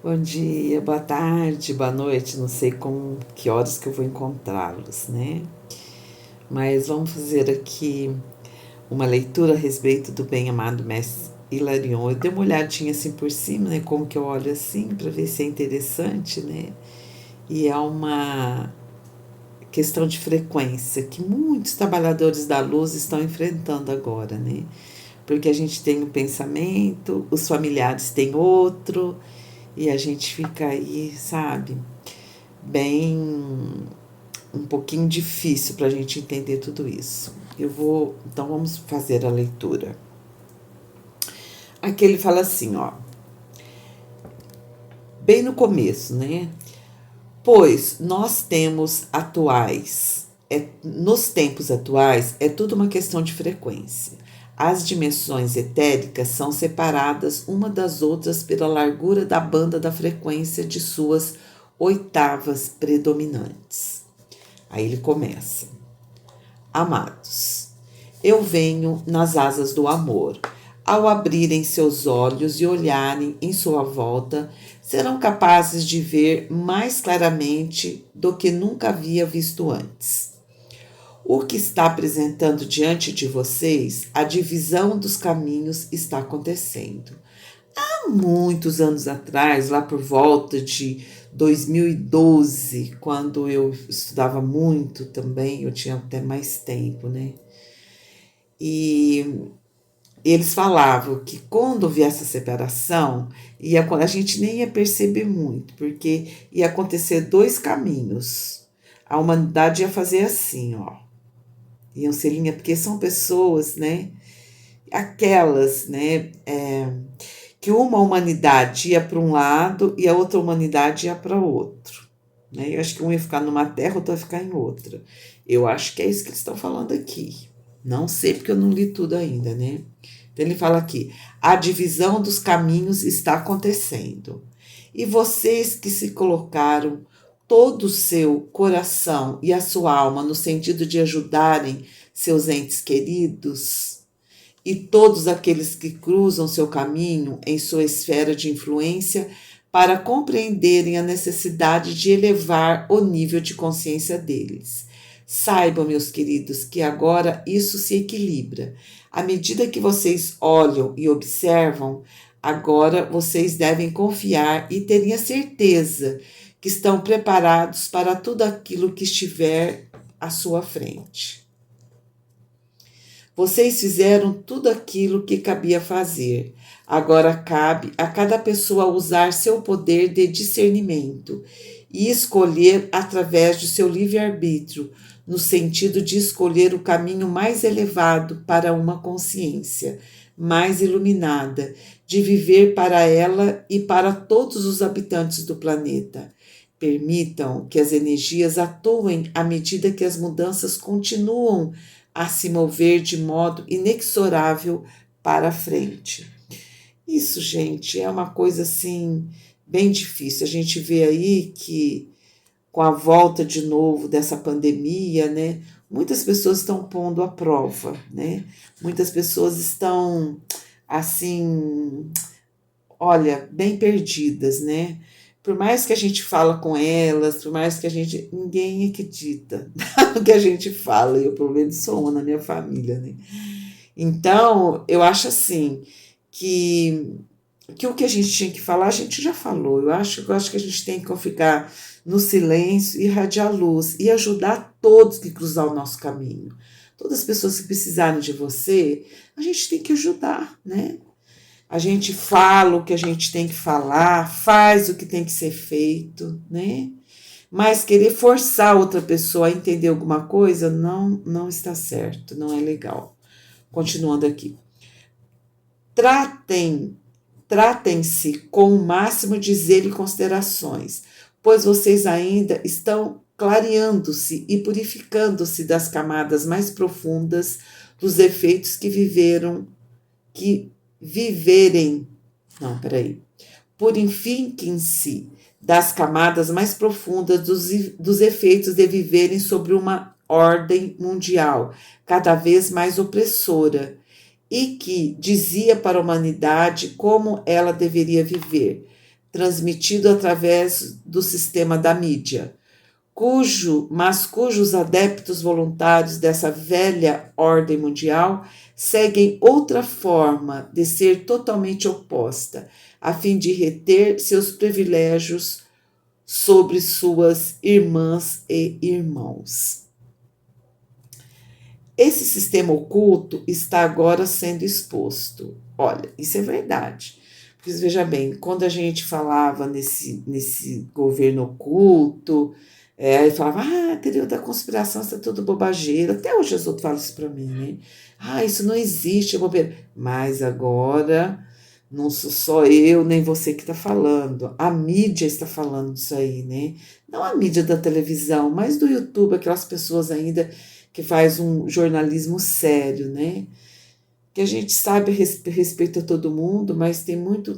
Bom dia, boa tarde, boa noite, não sei com que horas que eu vou encontrá-los, né? Mas vamos fazer aqui uma leitura a respeito do bem-amado Mestre Hilarion. Eu dei uma olhadinha assim por cima, né? Como que eu olho assim, para ver se é interessante, né? E é uma questão de frequência que muitos trabalhadores da luz estão enfrentando agora, né? Porque a gente tem um pensamento, os familiares têm outro, e a gente fica aí, sabe? Bem um pouquinho difícil para a gente entender tudo isso. Então vamos fazer a leitura. Aqui ele fala assim, ó, bem no começo, né? Pois nós temos atuais, nos tempos atuais, é tudo uma questão de frequência. As dimensões etéricas são separadas uma das outras pela largura da banda da frequência de suas oitavas predominantes. Aí ele começa. Amados, eu venho nas asas do amor. Ao abrirem seus olhos e olharem em sua volta, serão capazes de ver mais claramente do que nunca havia visto antes. O que está apresentando diante de vocês, a divisão dos caminhos está acontecendo. Há muitos anos atrás, lá por volta de 2012, quando eu estudava muito também, eu tinha até mais tempo, né? E eles falavam que quando viesse essa separação, a gente nem ia perceber muito, porque ia acontecer dois caminhos. A humanidade ia fazer assim, ó. Iam ser linha, porque são pessoas, né? Aquelas, né? Que uma humanidade ia para um lado e a outra humanidade ia para outro. Né? Eu acho que um ia ficar numa terra, outro ia ficar em outra. Eu acho que é isso que eles estão falando aqui. Não sei porque eu não li tudo ainda, né? Então ele fala aqui: a divisão dos caminhos está acontecendo. E vocês que se colocaram todo o seu coração e a sua alma no sentido de ajudarem seus entes queridos, e todos aqueles que cruzam seu caminho em sua esfera de influência para compreenderem a necessidade de elevar o nível de consciência deles. Saibam, meus queridos, que agora isso se equilibra. À medida que vocês olham e observam, agora vocês devem confiar e terem a certeza que estão preparados para tudo aquilo que estiver à sua frente. Vocês fizeram tudo aquilo que cabia fazer. Agora cabe a cada pessoa usar seu poder de discernimento e escolher através de seu livre-arbítrio, no sentido de escolher o caminho mais elevado para uma consciência mais iluminada, de viver para ela e para todos os habitantes do planeta. Permitam que as energias atuem à medida que as mudanças continuam a se mover de modo inexorável para a frente. Isso, gente, é uma coisa assim bem difícil. A gente vê aí que com a volta de novo dessa pandemia, né, muitas pessoas estão pondo à prova, né? Muitas pessoas estão assim, olha, bem perdidas, né? Por mais que a gente fala com elas, por mais que ninguém acredita no que a gente fala, eu pelo menos sou uma na minha família, né? Então, eu acho assim, que, que o que a gente tinha que falar, a gente já falou. Eu acho que a gente tem que ficar no silêncio, irradiar luz e ajudar todos que cruzar o nosso caminho. Todas as pessoas que precisarem de você, a gente tem que ajudar, né? A gente fala o que a gente tem que falar, faz o que tem que ser feito, né? Mas querer forçar outra pessoa a entender alguma coisa não está certo, não é legal. Continuando aqui. Tratem, tratem-se com o máximo de zelo e considerações, pois vocês ainda estão clareando-se e purificando-se das camadas mais profundas dos efeitos que viverem, não, peraí, purifiquem-se das camadas mais profundas dos efeitos de viverem sobre uma ordem mundial cada vez mais opressora e que dizia para a humanidade como ela deveria viver. transmitido através do sistema da mídia, cujos adeptos voluntários dessa velha ordem mundial seguem outra forma de ser totalmente oposta, a fim de reter seus privilégios sobre suas irmãs e irmãos. Esse sistema oculto está agora sendo exposto. Olha, isso é verdade. Porque, veja bem, quando a gente falava nesse governo oculto, aí falava, teoria da conspiração, isso é tudo bobageira. Até hoje os outros falam isso para mim, né? Isso não existe, é bobeira. Mas agora, não sou só eu, nem você que está falando. A mídia está falando disso aí, né? Não a mídia da televisão, mas do YouTube, aquelas pessoas ainda que faz um jornalismo sério, né? Que a gente sabe respeita todo mundo, mas tem muito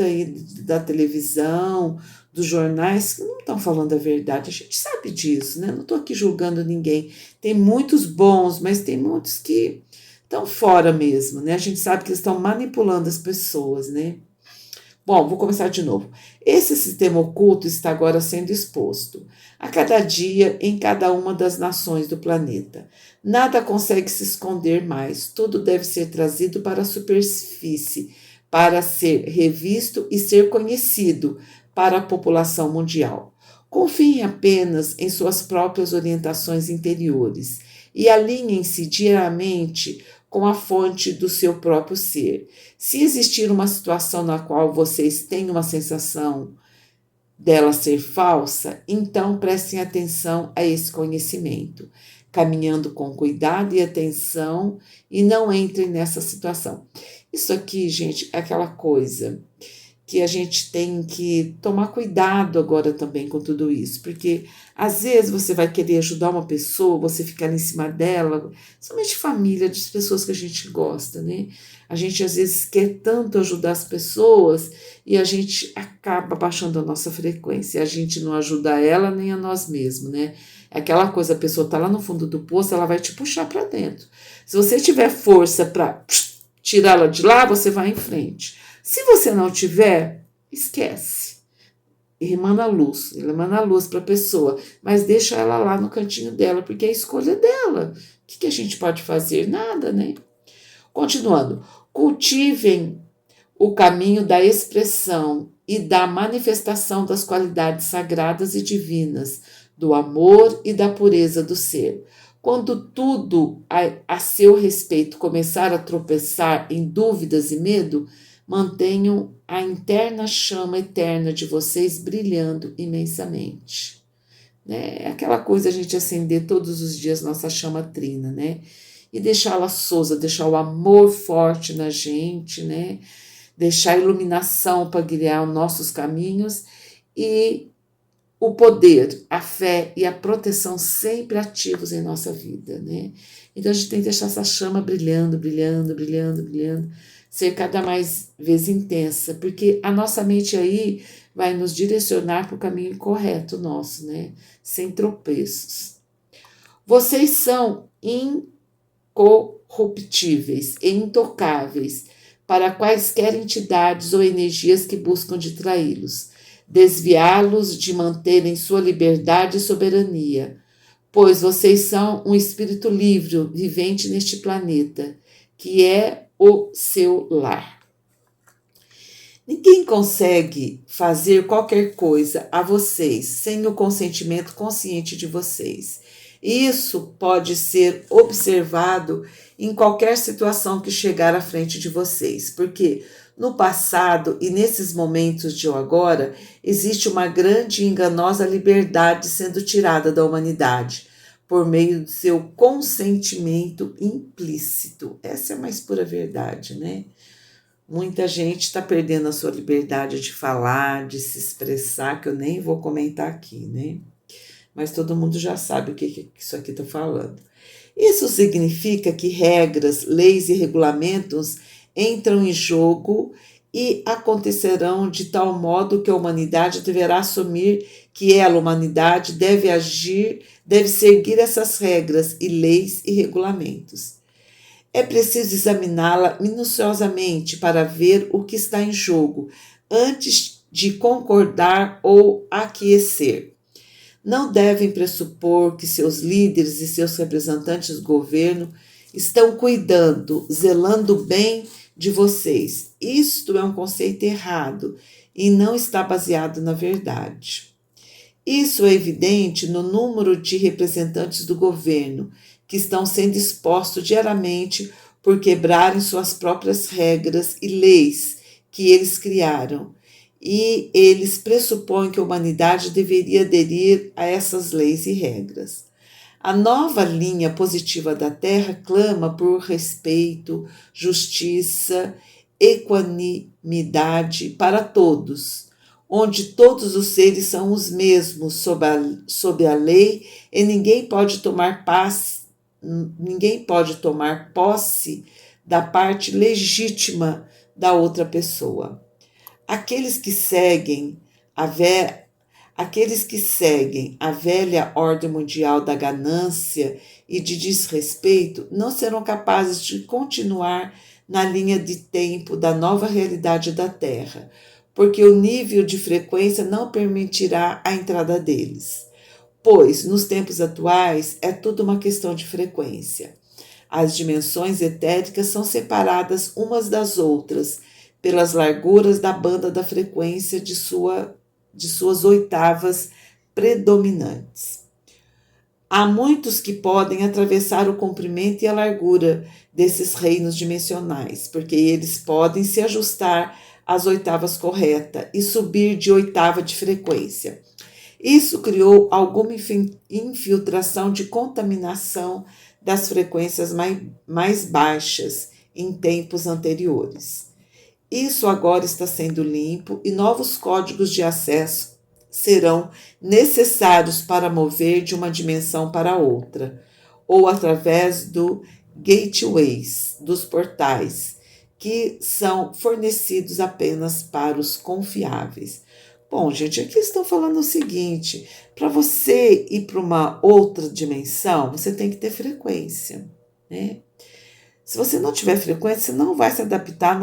aí da televisão, dos jornais, que não estão falando a verdade. A gente sabe disso, né? Não estou aqui julgando ninguém. Tem muitos bons, mas tem muitos que estão fora mesmo, né? A gente sabe que eles estão manipulando as pessoas, né? Bom, vou começar de novo. Esse sistema oculto está agora sendo exposto a cada dia em cada uma das nações do planeta. Nada consegue se esconder mais, tudo deve ser trazido para a superfície, para ser revisto e ser conhecido para a população mundial. Confiem apenas em suas próprias orientações interiores e alinhem-se diariamente com a fonte do seu próprio ser. Se existir uma situação na qual vocês têm uma sensação dela ser falsa, então prestem atenção a esse conhecimento, caminhando com cuidado e atenção e não entrem nessa situação. Isso aqui, gente, é aquela coisa que a gente tem que tomar cuidado agora também com tudo isso, porque às vezes você vai querer ajudar uma pessoa, você ficar em cima dela, somente família, de pessoas que a gente gosta, né? A gente às vezes quer tanto ajudar as pessoas e a gente acaba baixando a nossa frequência, a gente não ajuda ela nem a nós mesmos, né? É aquela coisa, a pessoa tá lá no fundo do poço, ela vai te puxar para dentro. Se você tiver força para tirá-la de lá, você vai em frente. Se você não tiver, esquece. Ele emana luz para a pessoa, mas deixa ela lá no cantinho dela, porque é a escolha dela. O que a gente pode fazer? Nada, né? Continuando, cultivem o caminho da expressão e da manifestação das qualidades sagradas e divinas, do amor e da pureza do ser. Quando tudo a seu respeito começar a tropeçar em dúvidas e medo, mantenham a interna chama eterna de vocês brilhando imensamente. É aquela coisa a gente acender todos os dias nossa chama trina, né? E deixá-la acesa, deixar o amor forte na gente, né? Deixar a iluminação para guiar os nossos caminhos e o poder, a fé e a proteção sempre ativos em nossa vida, né? Então a gente tem que deixar essa chama brilhando, brilhando, brilhando, brilhando, ser cada mais vez intensa, porque a nossa mente aí vai nos direcionar para o caminho correto nosso, né? Sem tropeços. Vocês são incorruptíveis e intocáveis para quaisquer entidades ou energias que buscam distraí-los, desviá-los de manterem sua liberdade e soberania, pois vocês são um espírito livre, vivente neste planeta, que é o seu lar. Ninguém consegue fazer qualquer coisa a vocês sem o consentimento consciente de vocês. Isso pode ser observado em qualquer situação que chegar à frente de vocês, porque no passado e nesses momentos de agora, existe uma grande e enganosa liberdade sendo tirada da humanidade, por meio do seu consentimento implícito. Essa é a mais pura verdade, né? Muita gente está perdendo a sua liberdade de falar, de se expressar, que eu nem vou comentar aqui, né? Mas todo mundo já sabe o que isso aqui está falando. Isso significa que regras, leis e regulamentos entram em jogo e acontecerão de tal modo que a humanidade deverá assumir que ela, a humanidade, deve agir, deve seguir essas regras e leis e regulamentos. É preciso examiná-la minuciosamente para ver o que está em jogo, antes de concordar ou aquecer. Não devem pressupor que seus líderes e seus representantes do governo estão cuidando, zelando bem de vocês. Isto é um conceito errado e não está baseado na verdade. Isso é evidente no número de representantes do governo que estão sendo expostos diariamente por quebrarem suas próprias regras e leis que eles criaram. E eles pressupõem que a humanidade deveria aderir a essas leis e regras. A nova linha positiva da Terra clama por respeito, justiça, equanimidade para todos, onde todos os seres são os mesmos sob a lei e ninguém pode tomar posse da parte legítima da outra pessoa. Aqueles que seguem a velha ordem mundial da ganância e de desrespeito não serão capazes de continuar na linha de tempo da nova realidade da Terra, porque o nível de frequência não permitirá a entrada deles. Pois, nos tempos atuais, é tudo uma questão de frequência. As dimensões etéricas são separadas umas das outras pelas larguras da banda da frequência de suas oitavas predominantes. Há muitos que podem atravessar o comprimento e a largura desses reinos dimensionais, porque eles podem se ajustar às oitavas corretas e subir de oitava de frequência. Isso criou alguma infiltração de contaminação das frequências mais baixas em tempos anteriores. Isso agora está sendo limpo e novos códigos de acesso serão necessários para mover de uma dimensão para outra, ou através do gateways, dos portais, que são fornecidos apenas para os confiáveis. Bom, gente, aqui estão falando o seguinte: para você ir para uma outra dimensão, você tem que ter frequência, né? Se você não tiver frequência, você não vai se adaptar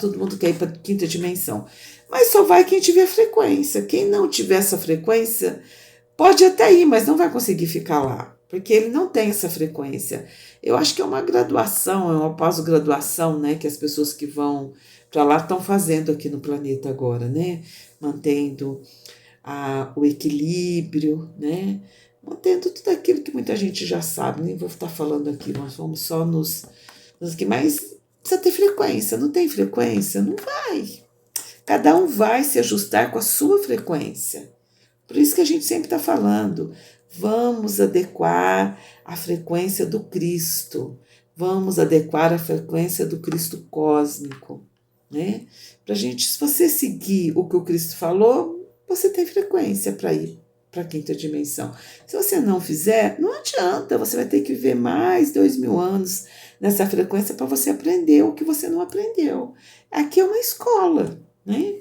todo mundo quer ir para a quinta dimensão. Mas só vai quem tiver frequência. Quem não tiver essa frequência, pode até ir, mas não vai conseguir ficar lá, porque ele não tem essa frequência. Eu acho que é uma graduação, é uma pós-graduação, né, que as pessoas que vão para lá estão fazendo aqui no planeta agora, né? Mantendo o equilíbrio, né? Mantendo tudo aquilo que muita gente já sabe. Nem vou estar falando aqui, nós vamos só nos que mais precisa ter frequência. Não tem frequência? Não vai. Cada um vai se ajustar com a sua frequência. Por isso que a gente sempre está falando, vamos adequar a frequência do Cristo. Vamos adequar a frequência do Cristo cósmico, né? Pra gente, se você seguir o que o Cristo falou, você tem frequência para ir para a quinta dimensão. Se você não fizer, não adianta, você vai ter que viver mais 2000 anos nessa frequência para você aprender o que você não aprendeu. Aqui é uma escola, né?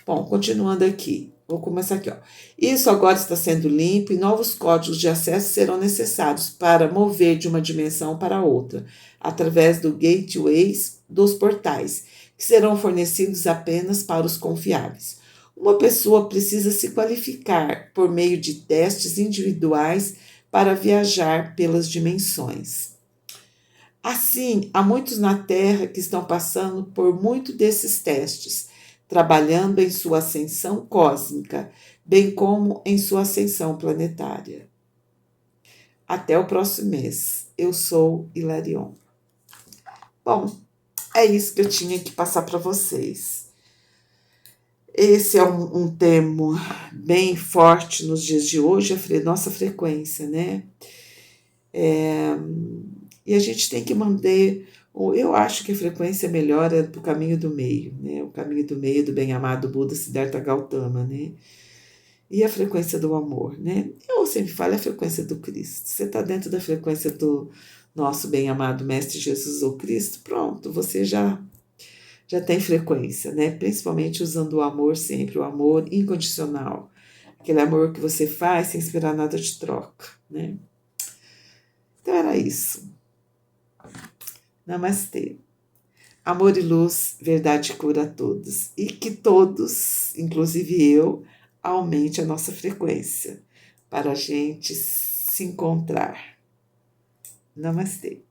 Bom, continuando aqui, vou começar aqui, ó. Isso agora está sendo limpo e novos códigos de acesso serão necessários para mover de uma dimensão para outra, através do gateways dos portais, que serão fornecidos apenas para os confiáveis. Uma pessoa precisa se qualificar por meio de testes individuais para viajar pelas dimensões. Assim, há muitos na Terra que estão passando por muito desses testes, trabalhando em sua ascensão cósmica, bem como em sua ascensão planetária. Até o próximo mês. Eu sou Hilarion. Bom, é isso que eu tinha que passar para vocês. Esse é um termo bem forte nos dias de hoje, a nossa frequência, né? E a gente tem que manter, eu acho que a frequência melhor é do caminho do meio, né? O caminho do meio do bem-amado Buda Siddhartha Gautama, né? E a frequência do amor, né? Eu sempre falo a frequência do Cristo. Você está dentro da frequência do nosso bem-amado Mestre Jesus ou Cristo, pronto, você já tem frequência, né? Principalmente usando o amor sempre, o amor incondicional. Aquele amor que você faz sem esperar nada de troca, né? Então era isso. Namastê. Amor e luz, verdade cura a todos. E que todos, inclusive eu, aumente a nossa frequência para a gente se encontrar. Namastê.